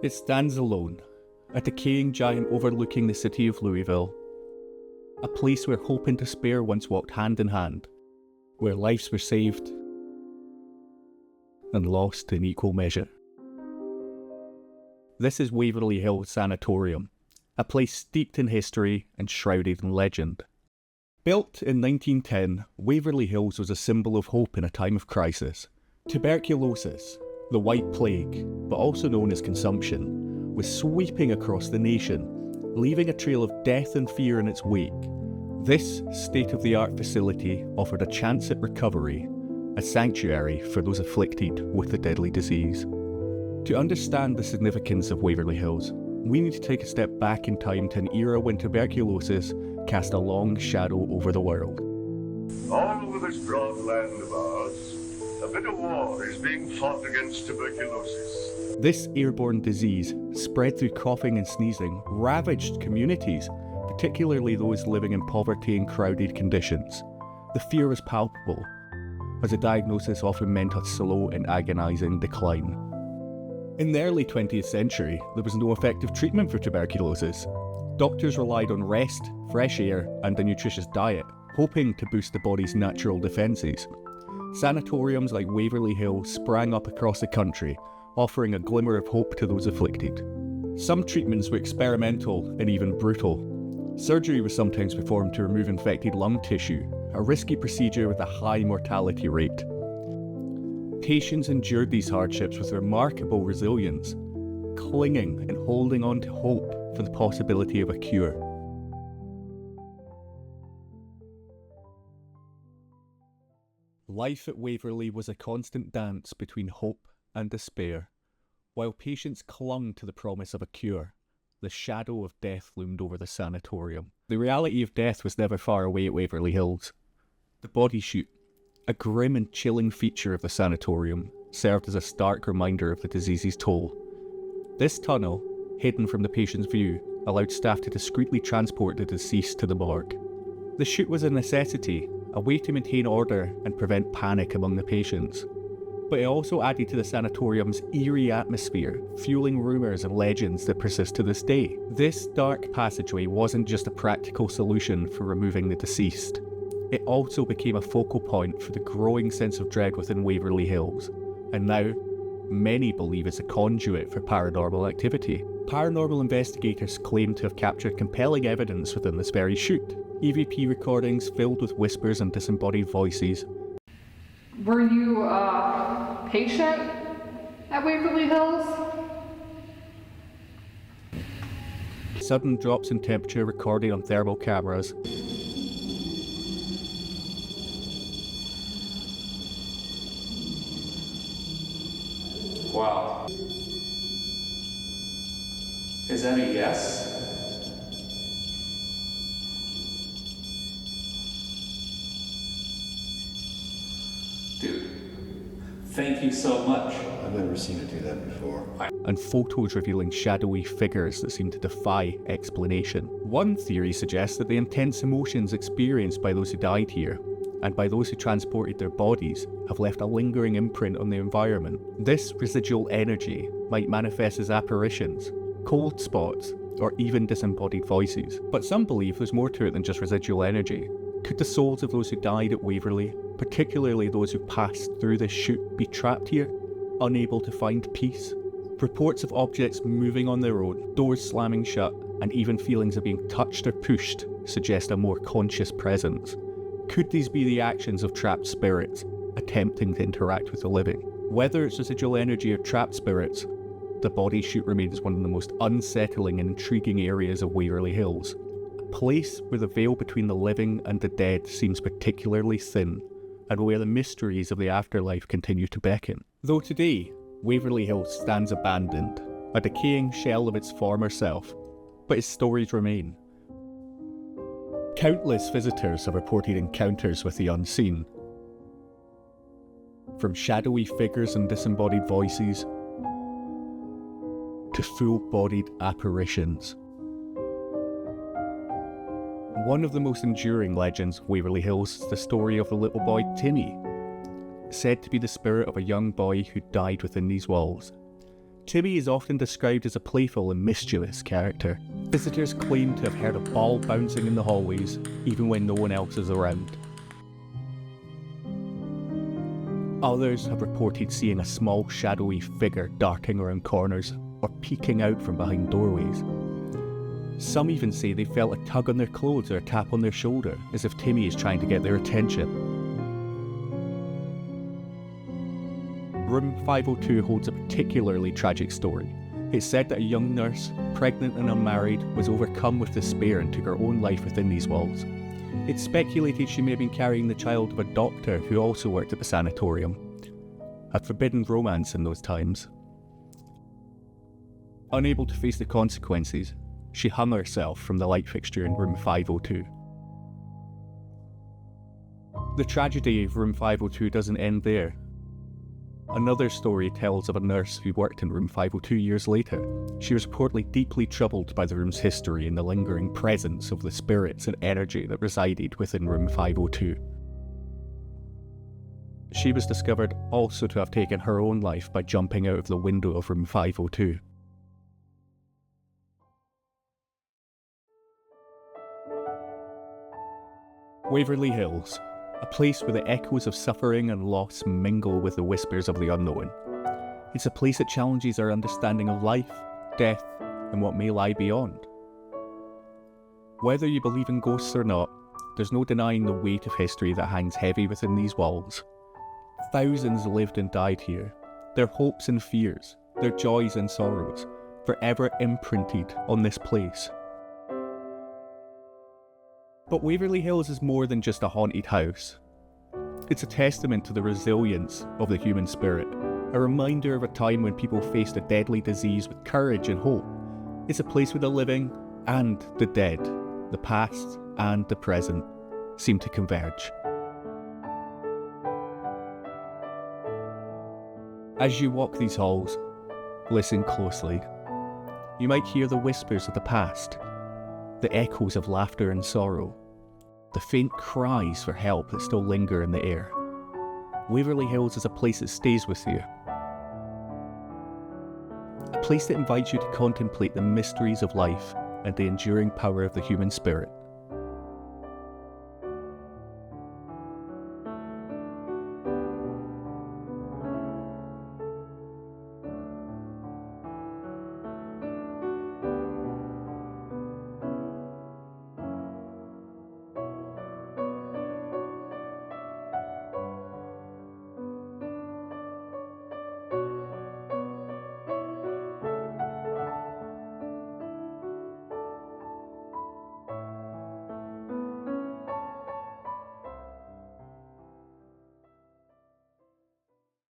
It stands alone, a decaying giant overlooking the city of Louisville, a place where hope and despair once walked hand in hand, where lives were saved and lost in equal measure. This is Waverly Hills Sanatorium, a place steeped in history and shrouded in legend. Built in 1910, Waverly Hills was a symbol of hope in a time of crisis. Tuberculosis, the White Plague, but also known as consumption, was sweeping across the nation, leaving a trail of death and fear in its wake. This state-of-the-art facility offered a chance at recovery, a sanctuary for those afflicted with the deadly disease. To understand the significance of Waverly Hills, we need to take a step back in time to an era when tuberculosis cast a long shadow over the world. All over this broad land of ours, a bit of war is being fought against tuberculosis. This airborne disease, spread through coughing and sneezing, ravaged communities, particularly those living in poverty and crowded conditions. The fear was palpable, as a diagnosis often meant a slow and agonising decline. In the early 20th century, there was no effective treatment for tuberculosis. Doctors relied on rest, fresh air, and a nutritious diet, hoping to boost the body's natural defences. Sanatoriums like Waverly Hills sprang up across the country, offering a glimmer of hope to those afflicted. Some treatments were experimental and even brutal. Surgery was sometimes performed to remove infected lung tissue, a risky procedure with a high mortality rate. Patients endured these hardships with remarkable resilience, clinging and holding on to hope for the possibility of a cure. Life at Waverly was a constant dance between hope and despair. While patients clung to the promise of a cure, the shadow of death loomed over the sanatorium. The reality of death was never far away at Waverly Hills. The body chute, a grim and chilling feature of the sanatorium, served as a stark reminder of the disease's toll. This tunnel, hidden from the patient's view, allowed staff to discreetly transport the deceased to the morgue. The chute was a necessity, a way to maintain order and prevent panic among the patients. But it also added to the sanatorium's eerie atmosphere, fueling rumours and legends that persist to this day. This dark passageway wasn't just a practical solution for removing the deceased. It also became a focal point for the growing sense of dread within Waverly Hills, and now, many believe it's a conduit for paranormal activity. Paranormal investigators claim to have captured compelling evidence within this very chute. EVP recordings filled with whispers and disembodied voices. Were you a patient at Waverly Hills? Sudden drops in temperature recorded on thermal cameras. Wow. Is that a yes? Dude, thank you so much. I've never seen it do that before. And photos revealing shadowy figures that seem to defy explanation. One theory suggests that the intense emotions experienced by those who died here, and by those who transported their bodies, have left a lingering imprint on the environment. This residual energy might manifest as apparitions, cold spots, or even disembodied voices. But some believe there's more to it than just residual energy. Could the souls of those who died at Waverly, particularly those who passed through this chute, be trapped here, unable to find peace? Reports of objects moving on their own, doors slamming shut, and even feelings of being touched or pushed suggest a more conscious presence. Could these be the actions of trapped spirits, attempting to interact with the living? Whether it's residual energy or trapped spirits, the body chute remains one of the most unsettling and intriguing areas of Waverly Hills. A place where the veil between the living and the dead seems particularly thin, and where the mysteries of the afterlife continue to beckon. Though today, Waverly Hills stands abandoned, a decaying shell of its former self, but its stories remain. Countless visitors have reported encounters with the unseen. From shadowy figures and disembodied voices, to full-bodied apparitions. One of the most enduring legends of Waverly Hills is the story of the little boy Timmy, said to be the spirit of a young boy who died within these walls. Timmy is often described as a playful and mischievous character. Visitors claim to have heard a ball bouncing in the hallways, even when no one else is around. Others have reported seeing a small shadowy figure darting around corners or peeking out from behind doorways. Some even say they felt a tug on their clothes or a tap on their shoulder, as if Timmy is trying to get their attention. Room 502 holds a particularly tragic story. It's said that a young nurse, pregnant and unmarried, was overcome with despair and took her own life within these walls. It's speculated she may have been carrying the child of a doctor who also worked at the sanatorium. A forbidden romance in those times. Unable to face the consequences, she hung herself from the light fixture in room 502. The tragedy of room 502 doesn't end there. Another story tells of a nurse who worked in room 502 years later. She was reportedly deeply troubled by the room's history and the lingering presence of the spirits and energy that resided within room 502. She was discovered also to have taken her own life by jumping out of the window of room 502. Waverly Hills, a place where the echoes of suffering and loss mingle with the whispers of the unknown. It's a place that challenges our understanding of life, death, and what may lie beyond. Whether you believe in ghosts or not, there's no denying the weight of history that hangs heavy within these walls. Thousands lived and died here, their hopes and fears, their joys and sorrows, forever imprinted on this place. But Waverly Hills is more than just a haunted house. It's a testament to the resilience of the human spirit, a reminder of a time when people faced a deadly disease with courage and hope. It's a place where the living and the dead, the past and the present, seem to converge. As you walk these halls, listen closely. You might hear the whispers of the past, the echoes of laughter and sorrow, the faint cries for help that still linger in the air. Waverly Hills is a place that stays with you. A place that invites you to contemplate the mysteries of life and the enduring power of the human spirit.